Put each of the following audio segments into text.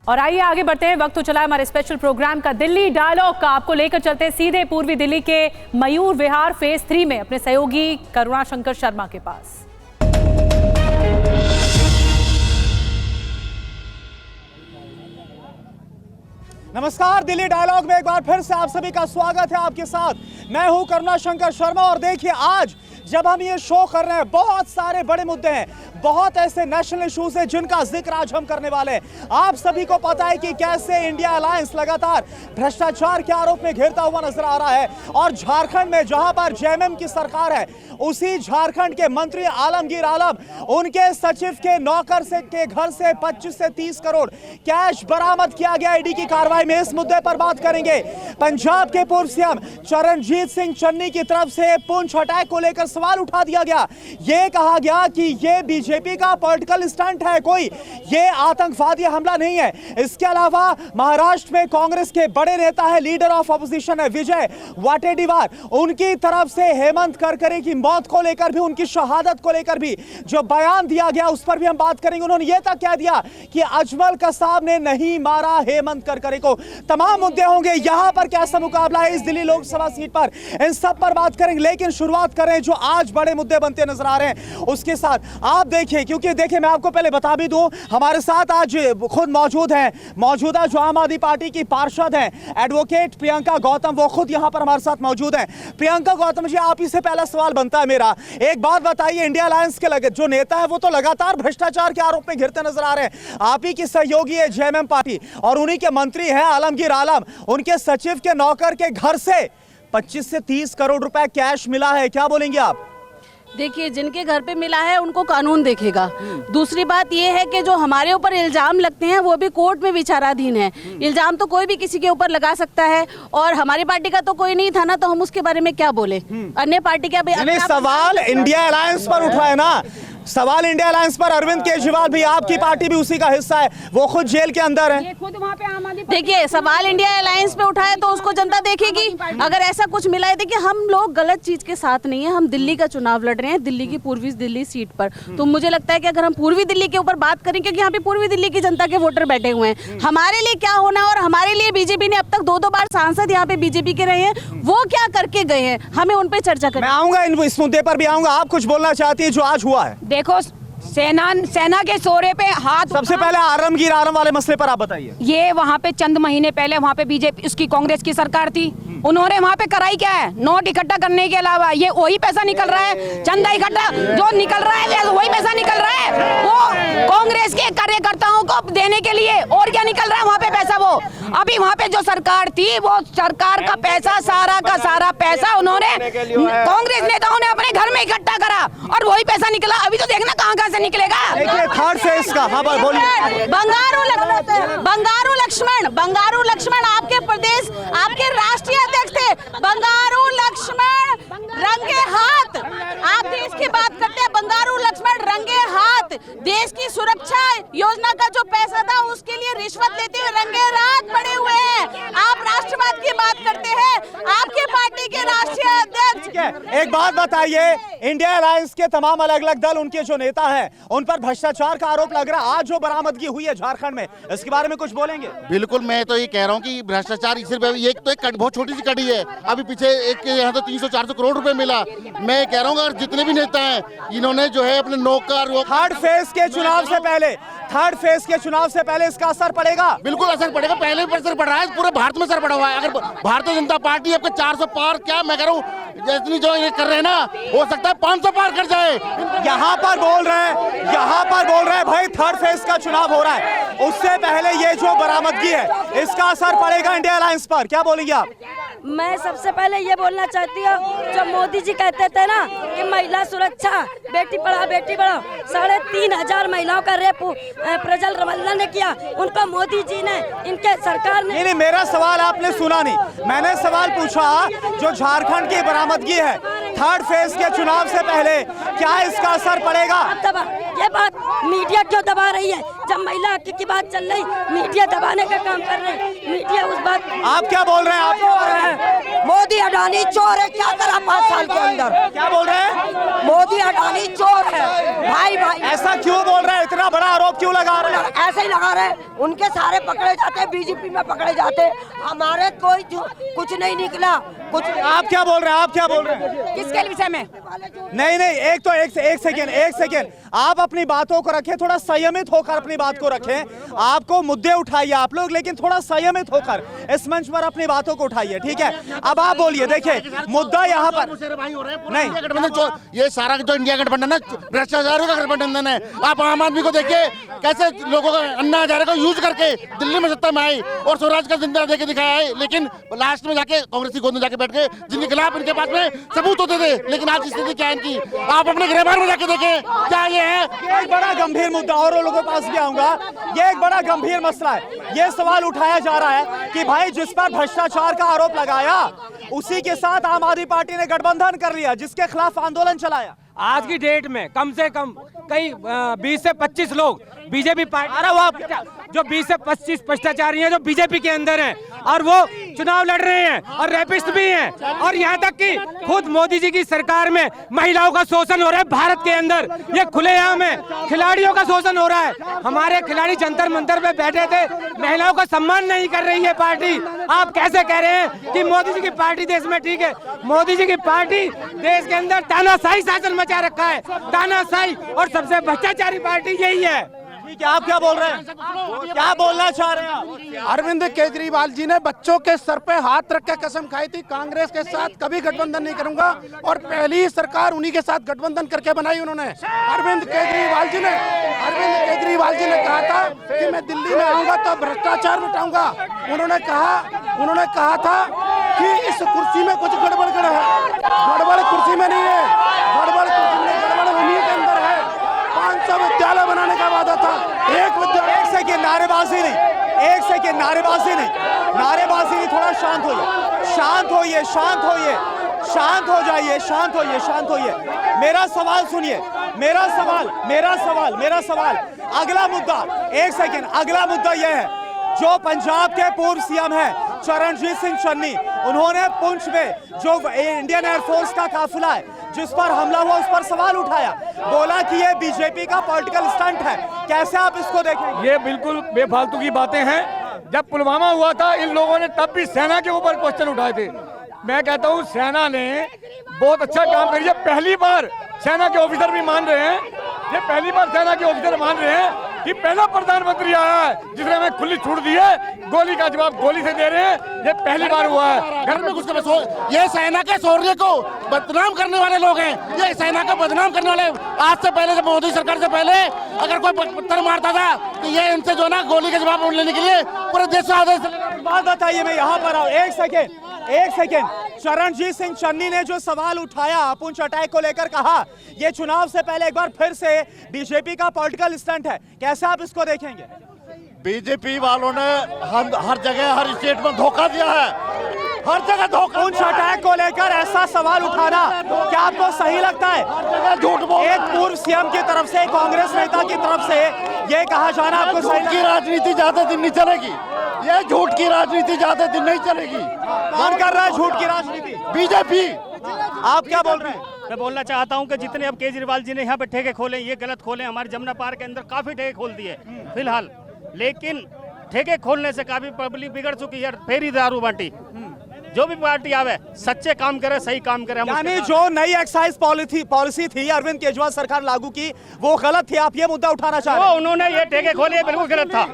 और आइए आगे बढ़ते हैं। वक्त तो चला है हमारे स्पेशल प्रोग्राम का, दिल्ली डायलॉग का। आपको लेकर चलते हैं सीधे पूर्वी दिल्ली के मयूर विहार फेज 3 में अपने सहयोगी करुणाशंकर शर्मा के पास। नमस्कार, दिल्ली डायलॉग में एक बार फिर से आप सभी का स्वागत है। आपके साथ मैं हूं करुणाशंकर शर्मा। और देखिए, आज जब हम ये शो कर रहे हैं, बहुत सारे बड़े मुद्दे हैं, बहुत ऐसे नेशनल इश्यूज हैं जिनका जिक्र आज हम करने वाले हैं। आप सभी को पता है कि कैसे इंडिया अलायंस लगातार भ्रष्टाचार के आरोप में घिरता हुआ नजर आ रहा है। और झारखंड में जहां पर जेएमएम की सरकार है, उसी झारखंड के मंत्री आलमगीर आलम, उनके सचिव के नौकर से के घर से 25 से 30 करोड़ कैश बरामद किया गया ईडी की कार्रवाई में। इस मुद्दे पर बात करेंगे। पंजाब के पूर्व सीएम चरणजीत सिंह चन्नी की तरफ से पुंछ अटैक को लेकर सवाल उठा दिया गया। यह कहा गया कि यह बीजेपी का पॉलिटिकल स्टंट है, कोई यह आतंकवादी हमला नहीं है। इसके अलावा महाराष्ट्र में कांग्रेस के बड़े नेता है, लीडर ऑफ अपोजिशन है विजय वाटेडीवार, उनकी तरफ से हेमंत करकरे की मौत को लेकर भी, उनकी शहादत को लेकर भी जो बयान दिया गया उस पर भी हम बात करेंगे। उन्होंने यह तक कह दिया कि अजमल कसाब ने नहीं मारा हेमंत करकरे को। तमाम मुद्दे होंगे, यहां पर कैसा मुकाबला है इस दिल्ली लोकसभा सीट पर, इन सब पर बात करेंगे। लेकिन शुरुआत करें जो आज बड़े मुद्दे बनते नजर आ रहे हैं उसके साथ। आप देखिए, क्योंकि देखिए मैं आपको पहले बता भी दूं, हमारे साथ आज खुद मौजूद हैं, मौजूदा जो आम आदमी पार्टी की पार्षद हैं एडवोकेट प्रियंका गौतम, वो खुद यहां पर हमारे साथ मौजूद हैं। प्रियंका गौतम जी, आप ही से पहला सवाल बनता है मेरा, एक बात बताइए, इंडिया अलायंस के जो नेता है वो तो लगातार भ्रष्टाचार के आरोप में घिरते नजर आ रहे हैं। आप ही की सहयोगी है जेएमएम पार्टी और उन्हीं के मंत्री हैं आलमगीर आलम, उनके सचिव के नौकर के घर से 25 से 30 करोड़ रुपए कैश मिला है, क्या बोलेंगे आप? देखिए, जिनके घर पे मिला है उनको कानून देखेगा। दूसरी बात ये है कि जो हमारे ऊपर इल्जाम लगते हैं वो भी कोर्ट में विचाराधीन है। इल्जाम तो कोई भी किसी के ऊपर लगा सकता है, और हमारी पार्टी का तो कोई नहीं था ना, तो हम उसके बारे में क्या बोले। अन्य पार्टी का सवाल इंडिया अलायंस पर उठा है ना, सवाल इंडिया अलायंस पर। अरविंद केजरीवाल भी, आपकी पार्टी भी उसी का हिस्सा है, वो खुद जेल के अंदर है। खुद वहाँ पे देखिए, सवाल इंडिया अलायंस पे उठाए तो उसको जनता देखेगी। अगर ऐसा कुछ मिला है, देखिए हम लोग गलत चीज के साथ नहीं है, हम दिल्ली का चुनाव लड़ रहे हैं, दिल्ली की पूर्वी दिल्ली सीट पर। तो मुझे लगता है कि अगर हम पूर्वी दिल्ली के ऊपर बात करें, क्योंकि यहाँ पे पूर्वी दिल्ली की जनता के वोटर बैठे हुए हैं, हमारे लिए क्या होना, और हमारे लिए बीजेपी ने अब तक 2-2 बार सांसद यहाँ पे बीजेपी के रहे हैं, वो क्या करके गए हैं, हमें उन पे चर्चा करनी। मैं आऊंगा, इस मुद्दे पर भी आऊंगा। आप कुछ बोलना चाहती है जो आज हुआ है? देखो, सेना के सोरे पे हाथ, सबसे पहले आलमगीर आलम वाले मसले पर आप बताइए। ये वहाँ पे चंद महीने पहले वहाँ पे बीजेपी, उसकी कांग्रेस की सरकार थी, उन्होंने वहाँ पे कराई क्या है? नोट इकट्ठा करने के अलावा ये वही पैसा निकल रहा है, चंदा इकट्ठा जो निकल रहा है वही पैसा निकल रहा है, वो कांग्रेस के कार्यकर्ताओं को देने के लिए। और क्या निकल रहा है वहाँ पे पैसा? वो अभी वहाँ पे जो सरकार थी, वो सरकार का पैसा, सारा का सारा पैसा उन्होंने कांग्रेस नेताओं ने अपने घर में इकट्ठा करा, और वही पैसा निकला। अभी तो देखना कहाँ से निकलेगा। थर्ड फेज का, हाँ बोलिए। बंगारू लक्ष्मण आपके प्रदेश, आपके राष्ट्रीय अध्यक्ष थे। बंगारू लक्ष्मण रंगे हाथ, आप देश की बात करते हैं, बंगारू लक्ष्मण रंगे हाथ देश की सुरक्षा योजना का जो पैसा था उसके लिए रिश्वत लेते हुए रंगे हाथ पड़े हुए हैं। आप राष्ट्रवाद की बात करते हैं, आपके पार्टी के राष्ट्रीय अध्यक्ष। एक बात बताइए, इंडिया अलायंस के तमाम अलग अलग दल, उनके जो नेता हैं, उन पर भ्रष्टाचार का आरोप लग रहा है। आज जो बरामदगी हुई है झारखंड में, इसके बारे में कुछ बोलेंगे? बिल्कुल, मैं तो ये कह रहा हूँ कि भ्रष्टाचार सिर्फ ये तो एक बहुत छोटी सी कड़ी है। अभी पीछे एक यहाँ तो 300-400 करोड़ रुपए मिला। मैं कह रहा हूँ अगर जितने भी नेता हैं, इन्होंने जो है अपने नौकर, वो थर्ड फेज के चुनाव से पहले इसका असर पड़ेगा। बिल्कुल असर पड़ेगा, पहले भी असर पड़ रहा है, पूरे भारत में असर पड़ा हुआ है। अगर भारतीय जनता पार्टी आपके 400 पार, क्या मैं कह रहा हूँ, जितनी जो ये कर रहे हैं ना, हो सकता है 500 पार कर जाए। यहाँ पर बोल रहे हैं भाई थर्ड फेज का चुनाव हो रहा है, उससे पहले ये जो बरामदगी है इसका असर पड़ेगा इंडिया अलायंस पर, क्या बोलेंगे आप? मैं सबसे पहले ये बोलना चाहती हूँ, जो मोदी जी कहते थे ना कि महिला सुरक्षा, बेटी पढ़ाओ बेटी बढ़ाओ, 3,500 महिलाओं का रेप प्रज्वल रमल्ला ने किया, उनको मोदी जी ने, इनके सरकार ने। नहीं, मेरा सवाल आपने सुना नहीं। मैंने सवाल पूछा जो झारखंड की बरामदगी है, थर्ड फेज के चुनाव से पहले क्या इसका असर पड़ेगा? दबा ये बात मीडिया क्यों दबा रही है? जब महिला हक की बात चल रही, मीडिया दबाने का काम कर रही है। मीडिया उस बात आप क्या बोल रहे हैं? आप चोर है, मोदी अडानी चोर है। क्या करा 5 साल के अंदर? क्या बोल रहे हैं? मोदी अडानी चोर है। भाई भाई ऐसा क्यों बोल रहे हैं? इतना बड़ा आरोप क्यों लगा रहे हैं? ऐसे ही लगा रहे, उनके सारे पकड़े जाते, बीजेपी में पकड़े जाते, हमारे कोई कुछ नहीं निकला। कुछ आप क्या बोल रहे हैं? आप क्या बोल रहे हैं? किसके विषय में? नहीं नहीं, एक सेकेंड आप अपनी बातों को रखें, थोड़ा संयमित होकर अपनी बात को रखें। आपको मुद्दे उठाइए आप लोग, लेकिन थोड़ा संयमित होकर इस मंच पर अपनी बातों को उठाइए, ठीक है? अब आप बोलिए। देखिए मुद्दा यहाँ पर नहीं, गठबंधन ये सारा जो इंडिया गठबंधन है भ्रष्टाचार का गठबंधन है। आप आम आदमी को देखिए कैसे लोगों का अन्ना हजारे को यूज करके दिल्ली में सत्ता में आई और स्वराज का जिंदा देके दिखाया है, लेकिन लास्ट में जाके कांग्रेस की गोद में जाके बैठ गए, जिनके खिलाफ इनके पास में सबूत होते थे। लेकिन आज स्थिति क्या है इनकी, आप अपने गृहबार में जाके देखें क्या ये है। ये एक बड़ा गंभीर मुद्दा और लोगों के पास भी आऊंगा। ये एक बड़ा गंभीर मसला है। ये सवाल उठाया जा रहा है कि भाई जिस पर भ्रष्टाचार का आरोप लगाया उसी के साथ आम आदमी पार्टी ने गठबंधन कर लिया, जिसके खिलाफ आंदोलन चलाया। आज की डेट में कम से कम कई 20 से 25 लोग बीजेपी पार्टी, अरे वाह, जो 20 से 25 भ्रष्टाचारी हैं जो बीजेपी के अंदर हैं और वो चुनाव लड़ रहे हैं और रेपिस्ट भी हैं। और यहाँ तक कि खुद मोदी जी की सरकार में महिलाओं का शोषण हो रहा है भारत के अंदर, ये खुलेआम है। खिलाड़ियों का शोषण हो रहा है। हमारे खिलाड़ी जंतर मंतर पे बैठे थे, महिलाओं का सम्मान नहीं कर रही है पार्टी। आप कैसे कह रहे हैं कि मोदी जी की पार्टी देश में ठीक है? मोदी जी की पार्टी देश के अंदर तानाशाही शासन मचा रखा है, तानाशाही, और सबसे भ्रष्टाचारी पार्टी यही है। ठीक है, आप क्या बोल रहे हैं? क्या बोलना चाह रहे हैं? अरविंद केजरीवाल जी ने बच्चों के सर पे हाथ रख के कसम खाई थी, कांग्रेस के साथ कभी गठबंधन नहीं करूंगा, और पहली सरकार उन्हीं के साथ गठबंधन करके बनाई उन्होंने। अरविंद केजरीवाल जी ने कहा था कि मैं दिल्ली में आऊंगा तो भ्रष्टाचार मिटाऊंगा। उन्होंने कहा था कि इस कुर्सी में कुछ गड़बड़ है। गड़बड़ कुर्सी में नहीं है, गड़बड़ उन्हीं के अंदर है। 500 विद्यालय बनाने का वादा था। एक सेकेंड, नारेबाजी नहीं, थोड़ा शांत होइए। मेरा सवाल सुनिए, मेरा सवाल। अगला मुद्दा यह है, जो पंजाब के पूर्व सीएम हैं चरणजीत सिंह चन्नी, उन्होंने पुंछ में जो इंडियन एयरफोर्स का काफिला है जिस पर हमला हुआ उस पर सवाल उठाया, बोला कि ये बीजेपी का पॉलिटिकल स्टंट है। कैसे आप इसको देखेंगे? ये बिल्कुल बेफालतू की बातें हैं। जब पुलवामा हुआ था इन लोगों ने तब भी सेना के ऊपर क्वेश्चन उठाए थे। मैं कहता हूँ सेना ने बहुत अच्छा काम किया। पहली बार सेना के ऑफिसर भी मान रहे हैं, ये पहली बार सेना के ऑफिसर मान रहे हैं कि पहला प्रधानमंत्री आया है जिसने हमें खुली छूट दी है, गोली का जवाब गोली से दे रहे हैं। ये पहली बार हुआ है। घर में घुस के ये सेना के शौर्य को बदनाम करने वाले लोग हैं। ये सेना को बदनाम करने वाले, आज से पहले जब मोदी सरकार से पहले अगर कोई पत्थर मारता था तो ये इनसे जो ना गोली का जवाब लेने के लिए पूरे देश से आदेश। बात बताइए, मैं यहाँ पर आऊँ। एक सेकेंड। चरणजीत सिंह चन्नी ने जो सवाल उठाया पुंछ अटैक को लेकर, कहा ये चुनाव से पहले एक बार फिर से बीजेपी का पॉलिटिकल स्टंट है। कैसे आप इसको देखेंगे? बीजेपी वालों ने हर जगह हर स्टेट में धोखा दिया है, हर जगह धोखा। पुंछ अटैक को लेकर ऐसा सवाल उठाना क्या आपको सही लगता है? झूठ बोल, एक पूर्व सीएम की तरफ से, कांग्रेस नेता की तरफ से ये कहा जाना आपको सही की राजनीति ज्यादा दिन नहीं चलेगी। ये झूठ की राजनीति ज्यादा दिन नहीं चलेगी। कौन कर रहा है झूठ की राजनीति? बीजेपी। आप क्या बोल रहे हैं? मैं बोलना चाहता हूं कि जितने अब केजरीवाल जी ने यहाँ पे ठेके खोले, ये गलत खोले। हमारे जमुना पार्क के अंदर काफी ठेके खोल दिए फिलहाल, लेकिन ठेके खोलने से काफी पब्लिक बिगड़ चुकी है। फेरी दारू बांटी, जो भी पार्टी आवे सच्चे काम करे, सही काम करे। यानी जो नई एक्साइज पॉलिसी थी अरविंद केजरीवाल सरकार लागू की, वो गलत थी। आप ये मुद्दा उठाना चाह रहे हैं? उन्होंने ये ठेके खोले बिल्कुल गलत था।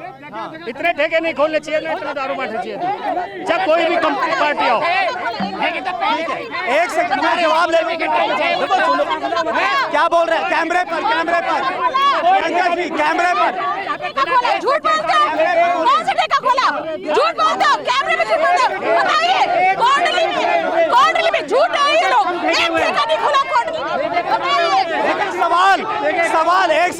इतने ठेके नहीं खोलने चाहिए, नहीं इतने दारू बांटने चाहिए थे। जब कोई भी कंपनी पार्टी आओ। एक सेकंड में जवाब ले। क्या बोल रहे हैं? कैमरे पर प्रियंका जी, कैमरे पर। झूठ बोलते हो, कौन सा ठेका खोला? झूठ बोलते हो, कैमरे में झूठ बोलते हो। बताइए, कोर्टली में झूठ है ये लोग। एक ठेका नहीं खोला कोर्टली में, बताइए। सवाल एक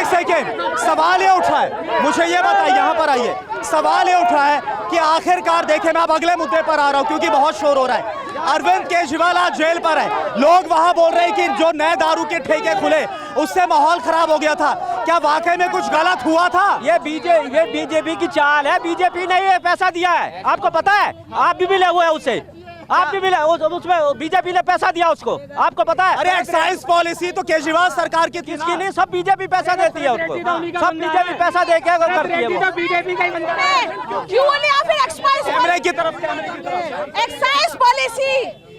सेकेंड सवाल ये उठा है, मुझे ये बताइए, यहाँ पर आइए। सवाल ये उठा है कि आखिरकार, देखें मैं अब अगले मुद्दे पर आ रहा हूँ क्योंकि बहुत शोर हो रहा है। अरविंद केजरीवाल आज जेल पर है। लोग वहां बोल रहे हैं कि जो नए दारू के ठेके खुले उससे माहौल खराब हो गया था। क्या वाकई में कुछ गलत हुआ था? ये बीजेपी की चाल है। बीजेपी ने ये पैसा दिया है, आपको पता है? आप भी मिले हुए हैं उससे, आप भी मिले उसमें, बीजेपी ने पैसा दिया उसको, आपको पता है? अरे एक्साइज पॉलिसी तो केजरीवाल सरकार की थी इसके लिए सब बीजेपी पैसा देती है उसको, सब बीजेपी पैसा दे के करती है वो। बीजेपी का ही बंदा है। क्यों लिया फिर कैमरे की तरफ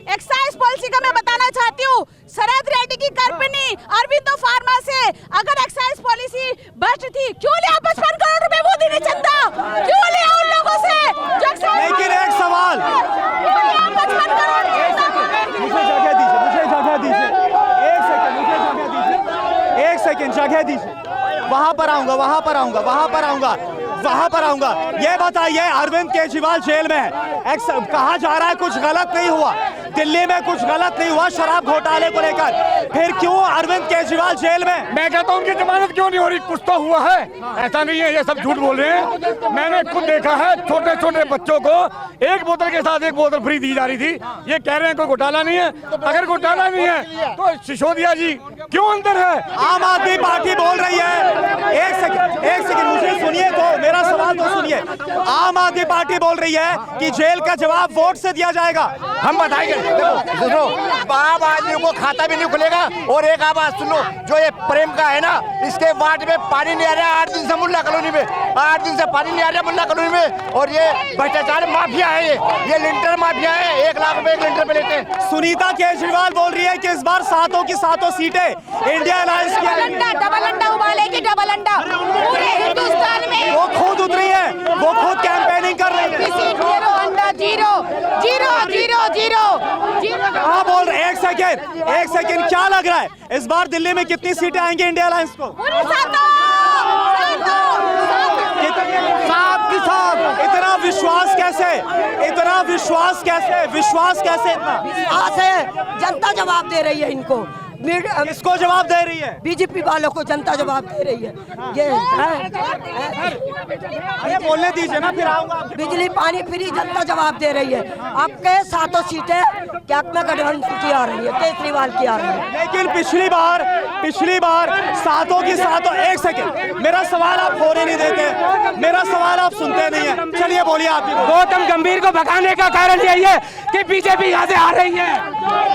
एक्साइज पॉलिसी का मैं बताना चाहती हूँ। शरद रेड्डी की कंपनी अरविंदो फार्मा से अगर एक्साइज पॉलिसी भ्रष्ट थी, क्यों लिया 55 करोड़ रुपए मोदी ने चंदा? क्यों लिया उन लोगों से जो एक्साइज? लेकिन एक सवाल, क्यों लिया 55 करोड़? मुझे जगह दीजिए, एक सेकंड जगह दीजिए। वहां पर आऊंगा। ये बताइए, अरविंद केजरीवाल जेल में है, कहा जा रहा है कुछ गलत नहीं हुआ, दिल्ली में कुछ गलत नहीं हुआ शराब घोटाले को लेकर, फिर क्यों अरविंद केजरीवाल जेल में? मैं कहता हूँ उनकी जमानत क्यों नहीं हो रही? कुछ तो हुआ है, ऐसा नहीं है ये सब झूठ बोल रहे हैं। मैंने खुद देखा है, छोटे छोटे बच्चों को एक बोतल के साथ एक बोतल फ्री दी जा रही थी। ये कह रहे हैं कोई घोटाला नहीं है। अगर घोटाला नहीं है तो सिसोदिया जी क्यों अंदर है? आम आदमी पार्टी बोल रही है, एक सेकंड मुझे सुनिए तो, मेरा सवाल तो सुनिए। आम आदमी पार्टी बोल रही है कि जेल का जवाब वोट से दिया जाएगा। हम बताएंगे। देखो आम आदमी को खाता भी नहीं खुलेगा। और एक आवाज सुन लो, जो ये प्रेम का है ना, इसके वार्ड में पानी नहीं आ रहा है 8 दिन से मुल्ला कॉलोनी में, 8 दिन से पानी नहीं आ रहा है मुल्ला कॉलोनी में। और ये भ्रष्टाचार माफिया है, ये लिंटर माफिया है, 1 लाख रुपए एक लिंटर पे लेते हैं। सुनीता केजरीवाल बोल रही है कि इस बार 7 की 7 सीटें इंडिया अलायंस की आएंगी। डबल अंडा उबालेगी, डबल अंडा पूरे हिंदुस्तान में। वो खुद उतरी है, वो खुद कैंपेनिंग कर रही है। जीरो अंडा, zero zero zero zero zero. हाँ बोल रहे, एक सेकेंड, क्या लग रहा है इस बार दिल्ली में कितनी सीटें आएंगी इंडिया अलायंस को? सात की सात। इतना विश्वास कैसे इतना? विश्वास है, जनता जवाब दे रही है इनको। किसको जवाब दे रही है? बीजेपी वालों को जनता जवाब दे रही है। ये अरे बोलने दीजिए ना, फिर आऊंगा। बिजली पानी फ्री जनता जवाब दे रही है। आपके 7 सीटें क्या में गठबंधन की आ रही है, केजरीवाल की आ रही है। लेकिन पिछली बार 7 की 7। एक सेकेंड, मेरा सवाल आप होने नहीं देते, मेरा सवाल आप सुनते नहीं है। चलिए बोलिए आप भी। गौतम गंभीर को भगाने का कारण यही है कि बीजेपी यहाँ से आ रही है।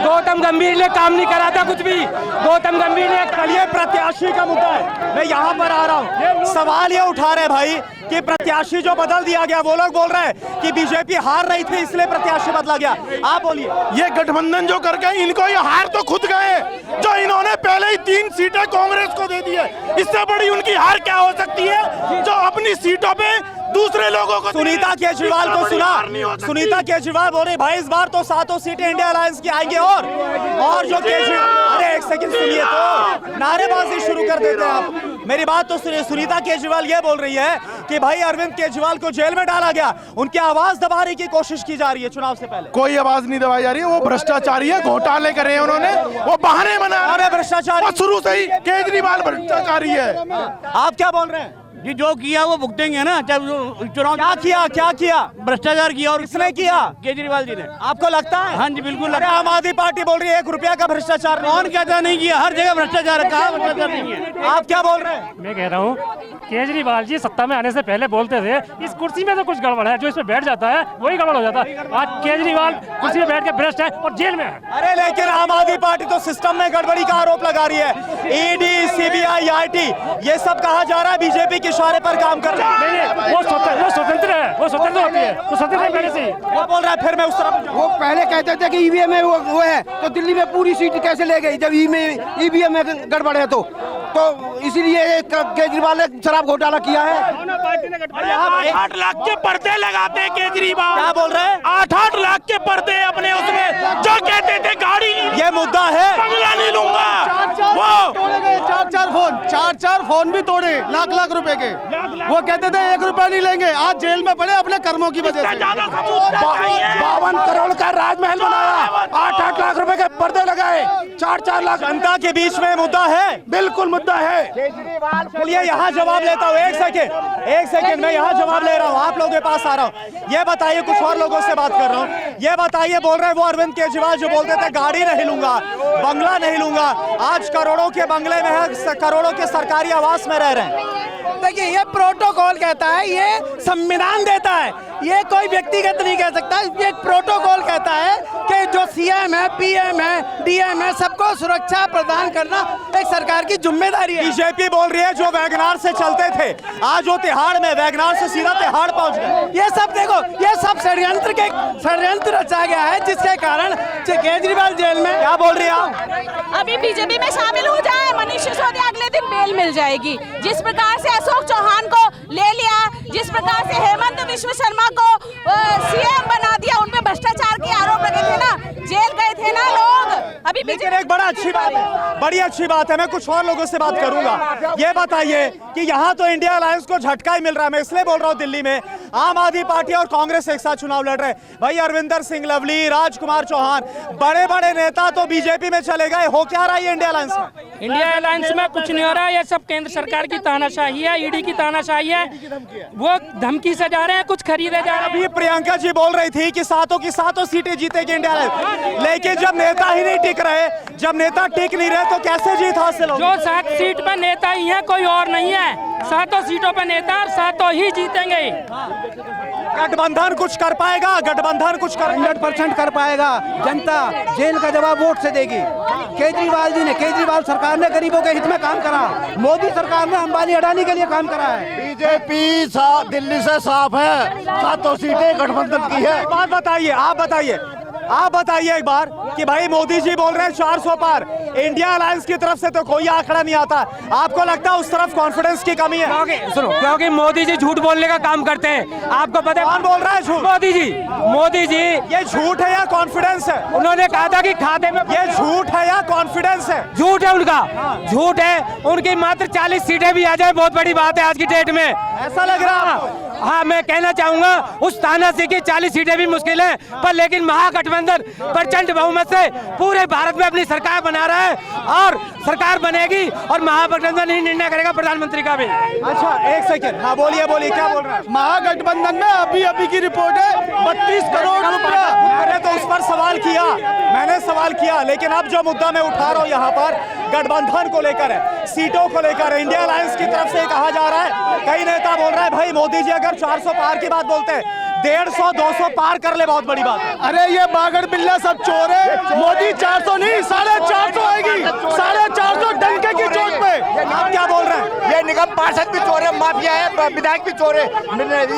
गौतम गंभीर ने काम नहीं करा था कुछ भी। गौतम गंभीर ने, चलिए प्रत्याशी का मुद्दा है, मैं यहाँ पर आ रहा हूँ। सवाल ये उठा रहे भाई कि प्रत्याशी जो बदल दिया गया, वो लोग बोल रहे हैं कि बीजेपी हार रही थी इसलिए प्रत्याशी बदला गया। आप बोलिए। ये गठबंधन जो करके इनको ये हार तो खुद गए, जो इन्होंने पहले ही 3 सीटें कांग्रेस को दे दी है। इससे बड़ी उनकी हार क्या हो सकती है, जो अपनी सीटों पे दूसरे लोगों को। सुनीता केजरीवाल को सुना, सुनीता केजरीवाल बोल रही भाई इस बार तो 7 सीटें इंडिया अलायंस की आएंगी। और जो केजरीवाल, अरे एक सेकंड सुनिए तो, नारेबाजी शुरू कर देते हैं आप। मेरी बात तो सुनिए। सुनीता केजरीवाल ये बोल रही है कि भाई अरविंद केजरीवाल को जेल में डाला गया, उनकी आवाज दबाने की कोशिश की जा रही है चुनाव से पहले। कोई आवाज नहीं दबाई जा रही है। वो भ्रष्टाचारी है, घोटाले करे हैं उन्होंने, वो बहाने बना रहे हैं। भ्रष्टाचारी शुरू से ही केजरीवाल भ्रष्टाचारी है। आप क्या बोल रहे हैं? जी जो किया वो भुगतेंगे ना, चाहे चुनाव। क्या किया? भ्रष्टाचार किया। और किसने किया? केजरीवाल जी ने। आपको लगता है? हाँ जी बिल्कुल। अरे आम आदमी पार्टी बोल रही है 1 रुपया का भ्रष्टाचार नहीं। कौन कहता नहीं किया? हर जगह भ्रष्टाचार है, कहाँ भ्रष्टाचार नहीं है? आप क्या बोल रहे हैं? मैं कह रहा हूँ केजरीवाल जी सत्ता में आने से पहले बोलते थे इस कुर्सी में तो कुछ गड़बड़ है, जो इस पे बैठ जाता है वही गड़बड़ हो जाता है। आज केजरीवाल कुर्सी में बैठ के भ्रष्ट है और जेल में है। अरे लेकिन आम आदमी पार्टी तो सिस्टम में गड़बड़ी का आरोप लगा रही है। ईडी, सीबीआई, आईटी, ये सब कहा जा रहा है बीजेपी के इशारे पर काम कर रहा है। नहीं, वो स्वतंत्र है, वो स्वतंत्र होती है, वो स्वतंत्र है पहले से ही। वो बोल रहा है, फिर मैं उस तरफ। वो पहले कहते थे कि ईवीएम में वो है, तो दिल्ली में पूरी सीट कैसे ले गई जब ईवीएम में गड़बड़ है? तो इसीलिए केजरीवाल ने शराब घोटाला किया है। 8 लाख के पर्दे लगाते हैं केजरीवाल। क्या बोल रहे हैं? 8 लाख के पर्दे अपने उसमें, जो कहते थे गाड़ी ये मुद्दा है, बंगला नहीं लूंगा। वो 4 फोन भी तोड़े, लाख रुपए के। वो कहते थे 1 रुपया नहीं लेंगे, आज जेल में पड़े अपने कर्मों की वजह से। 52 करोड़ का राजमहल बनाया, 8 लाख रुपए के पर्दे लगाए। 4-4 लाख जनता के बीच में मुद्दा है, बिल्कुल मुद्दा है। चलिए यहाँ जवाब लेता हूँ, एक सेकेंड मैं यहाँ जवाब ले रहा हूँ, आप लोगों के पास आ रहा हूँ। ये बताइए, कुछ और लोगों से बात कर रहा हूँ, ये बताइए, बोल रहे हैं वो अरविंद केजरीवाल जो बोलते थे गाड़ी नहीं लूंगा, बंगला नहीं लूंगा, आज करोड़ों के बंगले में है, करोड़ों के सरकारी आवास में रह रहे हैं। देखिए, ये प्रोटोकॉल कहता है, ये संविधान देता है, ये कोई व्यक्तिगत नहीं कह सकता। ये प्रोटोकॉल कहता है कि जो सीएम है, पीएम है, डीएम है, सबको सुरक्षा प्रदान करना एक सरकार की जिम्मेदारी है। बीजेपी बोल रही है जो वैगनार से चलते थे आज वो तिहाड़ में, वैगनार से सीधा तिहाड़ पहुंच गए। ये सब देखो, ये सब षड्यंत्र रचा गया है, जिसके कारण केजरीवाल जेल में। क्या बोल रही है आप? अभी बीजेपी में शामिल हो जाए, मनीष सिसोदिया अगले दिन बेल मिल जाएगी। जिस प्रकार से अशोक चौहान को ले लिया, जिस प्रकार से हेमंत विश्व शर्मा को सीएम बना दिया, उनपे भ्रष्टाचार के आरोप लगे थे ना, जेल गए थे ना लोग। अभी लेकिन एक बड़ा अच्छी बात है, बड़ी अच्छी बात है, मैं कुछ और लोगों से बात करूंगा। ये बताइए कि यहाँ तो इंडिया अलायंस को झटका ही मिल रहा है, मैं इसलिए बोल रहा हूँ, दिल्ली में आम आदमी पार्टी और कांग्रेस एक साथ चुनाव लड़ रहे हैं। भाई अरविंदर सिंह लवली, राजकुमार चौहान, बड़े बड़े नेता तो बीजेपी में चले गए, हो क्या रहा है इंडिया अलायंस में? इंडिया अलायंस में कुछ नहीं हो रहा है, ये सब केंद्र सरकार की तानाशाही है, ईडी की तानाशाही है, वो धमकी से जा रहे हैं, कुछ खरीदे जा रहे हैं। अभी प्रियंका जी बोल रही थी कि सातों की सातों सीटें जीतेगी इंडिया अलायंस, लेकिन जब नेता ही नहीं टिक रहे, जब नेता टिक नहीं रहे तो कैसे जीत हासिल होगी? जो 7 सीट पर नेता ही है, कोई और नहीं है, 7 सीटों पर नेता और 7 ही जीतेंगे। गठबंधन कुछ कर पाएगा? गठबंधन कुछ कर 100% कर पाएगा। जनता जेल का जवाब वोट से देगी। केजरीवाल सरकार ने गरीबों के हित में काम करा, मोदी सरकार ने अंबानी अडानी के लिए काम करा है। बीजेपी दिल्ली से साफ है, 7 सीटें गठबंधन की है। बात बताइए, आप बताइए एक बार कि भाई मोदी जी बोल रहे हैं 400 पार, इंडिया अलायंस की तरफ से तो कोई आंकड़ा नहीं आता, आपको लगता है उस तरफ कॉन्फिडेंस की कमी है? क्योंकि मोदी जी झूठ बोलने का काम करते हैं, आपको पता है। कौन बोल रहा है झूठ? मोदी जी ये झूठ है या कॉन्फिडेंस है? उन्होंने कहा था कि खाते में, ये झूठ है या कॉन्फिडेंस है? झूठ है उनका, झूठ है। उनकी मात्र 40 सीटें भी आ जाए बहुत बड़ी बात है आज की डेट में, ऐसा लग रहा है। हाँ, मैं कहना चाहूंगा उस तानाशाही की 40 सीटें भी मुश्किल है, पर लेकिन महागठबंधन प्रचंड बहुमत से पूरे भारत में अपनी सरकार बना रहा है और सरकार बनेगी और महागठबंधन ही निर्णय करेगा प्रधानमंत्री का भी। अच्छा, एक सेकेंड, हाँ बोलिए क्या बोल रहे हैं? महागठबंधन में अभी की रिपोर्ट है 32 करोड़ रुपया। मैंने तो उस पर मैंने सवाल किया, लेकिन अब जो मुद्दा मैं उठा रहा हूँ यहाँ पर गठबंधन को लेकर है, सीटों को लेकर है, इंडिया अलायंस की तरफ से कहा जा रहा है, कई नेता बोल रहे हैं भाई मोदी जी अगर 400 पार की बात बोलते हैं, 150-200 पार कर ले, बहुत बड़ी बात। अरे ये बागड़ बिल्ला सब चोर है, मोदी 400 नहीं 450 आएगी, 450 डंके की चोट पे। आप क्या बोल रहे हैं? ये निगम पार्षद भी चोर है, माफिया है, विधायक भी चोर है,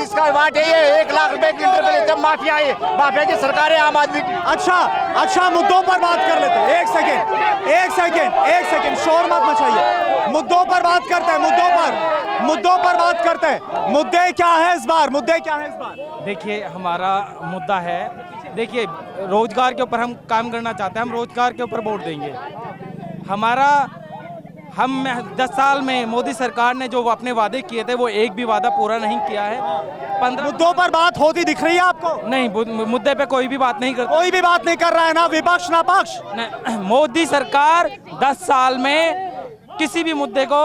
इसका वाट है, ये 1 लाख रुपए की इंटरव्यू लेते हैं, माफिया है, माफिया की सरकार है आम आदमी की। अच्छा, मुद्दों पर बात कर लेते हैं। एक सेकेंड, शोर मत मचाइए, मुद्दों पर बात करते हैं, मुद्दों पर बात करते हैं। मुद्दे क्या है इस बार? देखिए, हमारा मुद्दा है, देखिए रोजगार के ऊपर हम काम करना चाहते हैं, हम रोजगार के ऊपर वोट देंगे। हम 10 साल में मोदी सरकार ने जो अपने वादे किए थे वो एक भी वादा पूरा नहीं किया है। 15 मुद्दों पर बात होती दिख रही है आपको? नहीं, मुद्दे पे कोई भी बात नहीं करता, कोई भी बात नहीं कर रहा है, ना विपक्ष ना पक्ष। मोदी सरकार 10 साल में किसी भी मुद्दे को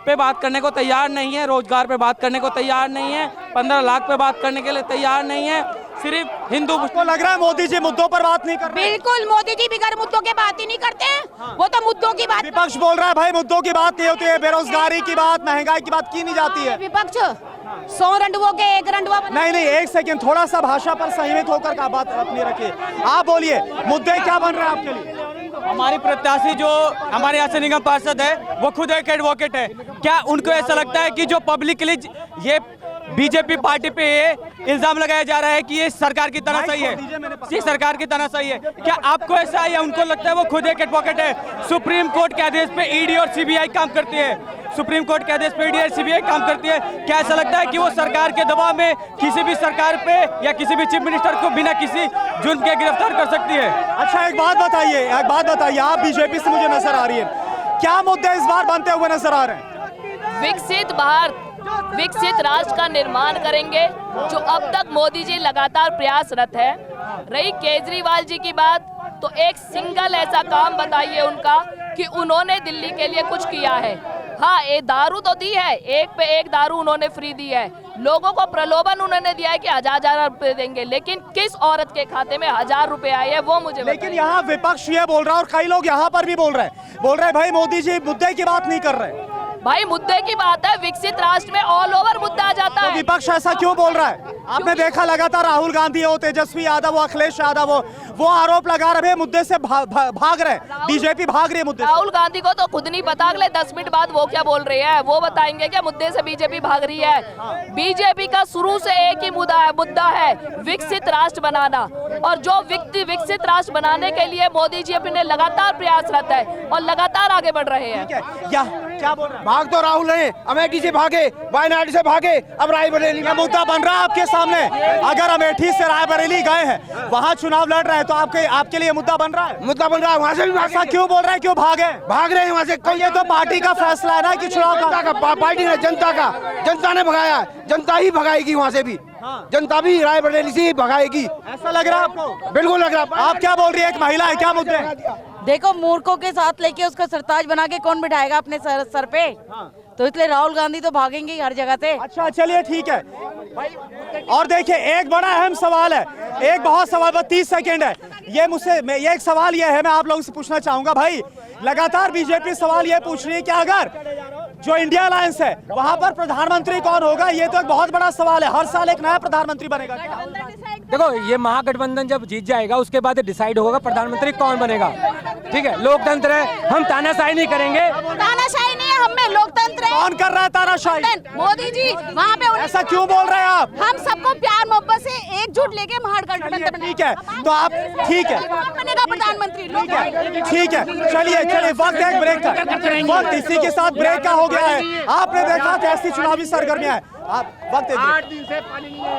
पे बात करने को तैयार नहीं है, रोजगार पे बात करने को तैयार नहीं है, 15 लाख पे बात करने के लिए तैयार नहीं है, सिर्फ हिंदू को लग रहा है मोदी जी मुद्दों पर बात नहीं कर रहे। बिल्कुल, मोदी जी बिगर मुद्दों की बात ही नहीं करते हैं, वो तो मुद्दों की बात। विपक्ष बोल रहा है भाई मुद्दों की बात नहीं होती है, बेरोजगारी की बात, महंगाई की बात की नहीं जाती है। विपक्ष 100 रंडुओं के 1 रंडुआ नहीं, एक सेकंड, थोड़ा सा भाषा पर संयमित होकर का बात अपनी रखिए। आप बोलिए, मुद्दे क्या बन रहे हैं आपके लिए? हमारी प्रत्याशी जो हमारे यहाँ से निगम पार्षद है वो खुद एक एडवोकेट है, क्या उनको ऐसा लगता है कि जो पब्लिकली ये बीजेपी पार्टी पे इल्जाम लगाया जा रहा है कि ये सरकार की तानाशाही है, ये सरकार की तानाशाही है, क्या आपको ऐसा है या उनको लगता है वो खुद एक एडवोकेट है? सुप्रीम कोर्ट के आदेश पे ईडी और सीबीआई काम करती है, सुप्रीम कोर्ट के आदेश पे ईडी और सीबीआई काम करती है, क्या ऐसा लगता है कि वो सरकार के दबाव में किसी भी सरकार पे या किसी भी चीफ मिनिस्टर को बिना किसी जुर्म के गिरफ्तार कर सकती है? अच्छा, एक बात बताइए, आप बीजेपी से मुझे नजर आ रही है, क्या मुद्दे इस बार बनते हुए नजर आ रहे हैं? विकसित भारत, विकसित राष्ट्र का निर्माण करेंगे, जो अब तक मोदी जी लगातार प्रयासरत है। रही केजरीवाल जी की बात, तो एक सिंगल ऐसा काम बताइए उनका कि उन्होंने दिल्ली के लिए कुछ किया है। हाँ, ये दारू तो दी है, एक पे एक दारू उन्होंने फ्री दी है, लोगों को प्रलोभन उन्होंने दिया है कि 1000 रुपए देंगे, लेकिन किस औरत के खाते में 1000 रुपए आए हैं वो मुझे लेकिन यहाँ विपक्ष ये बोल रहा है और कई लोग यहाँ पर भी बोल रहे हैं भाई मोदी जी मुद्दे की बात नहीं कर रहे। भाई मुद्दे की बात है, विकसित राष्ट्र में ऑल ओवर मुद्दा आ जाता तो है। विपक्ष ऐसा क्यों बोल रहा है? आपने देखा लगातार राहुल गांधी हो, तेजस्वी यादव हो, अखिलेश यादव हो, वो आरोप लगा रहे हैं मुद्दे से भाग रहे हैं, बीजेपी भाग रही है मुद्दे से। राहुल गांधी को तो खुद नहीं पता अगले 10 मिनट बाद वो क्या बोल रहे हैं, वो बताएंगे क्या मुद्दे से बीजेपी भाग रही है। बीजेपी का शुरू से एक ही मुद्दा है, विकसित राष्ट्र बनाना, और जो विकसित राष्ट्र बनाने के लिए मोदी जी अपने लगातार प्रयासरत है और लगातार आगे बढ़ रहे हैं। क्या बोल रहे हैं? भाग तो राहुल है, अमेठी से भागे, वायनाड से भागे, अब रायबरेली का मुद्दा बन रहा है आपके सामने। अगर अमेठी से रायबरेली गए हैं, वहाँ चुनाव लड़ रहे हैं, तो आपके लिए मुद्दा बन रहा है। मुद्दा बन रहा है, वहाँ से भी ऐसा क्यों बोल रहे हैं, क्यों भाग रहे हैं वहाँ से। ये तो पार्टी का फैसला है ना कि चुनाव का पार्टी ने जनता ने भगाया, जनता ही भगाएगी वहाँ से भी, जनता भी रायबरेली से ही भगाएगी। ऐसा लग रहा है आपको? बिल्कुल लग रहा है। आप क्या बोल रही है, एक महिला है, क्या मुद्दे? देखो, मूर्खों के साथ लेके उसका सरताज बना के कौन बिठाएगा अपने सर पे? तो इसलिए राहुल गांधी तो भागेंगे ही हर जगह से। अच्छा, चलिए ठीक है। और देखिए, एक बड़ा अहम सवाल है, एक बहुत सवाल, बस 30 सेकेंड है। ये एक सवाल ये है, मैं आप लोगों से पूछना चाहूंगा भाई, लगातार बीजेपी सवाल ये पूछ रही है कि अगर जो इंडिया अलायंस है वहां पर प्रधानमंत्री कौन होगा, ये तो एक बहुत बड़ा सवाल है। हर साल एक नया प्रधानमंत्री बनेगा। देखो, ये महागठबंधन जब जीत जाएगा उसके बाद डिसाइड होगा प्रधानमंत्री कौन बनेगा। ठीक है, लोकतंत्र है, हम तानाशाही नहीं करेंगे। तानाशाही नहीं है, हम में लोकतंत्र है। कौन कर रहा है तानाशाही? मोदी जी वहाँ पे। ऐसा क्यों बोल रहे हैं आप? हम सबको प्यार मोहब्बत से एकजुट लेके महागठबंधन। ठीक है, तो आप ठीक है, बनेगा प्रधानमंत्री। ठीक है, चलिए वक्त एक ब्रेक का, वक्त इसी के साथ ब्रेक का हो गया है। आपने देखा कैसी चुनावी सरगर्मियां हैं। आप वक्त 8 दिन से पानी नहीं है।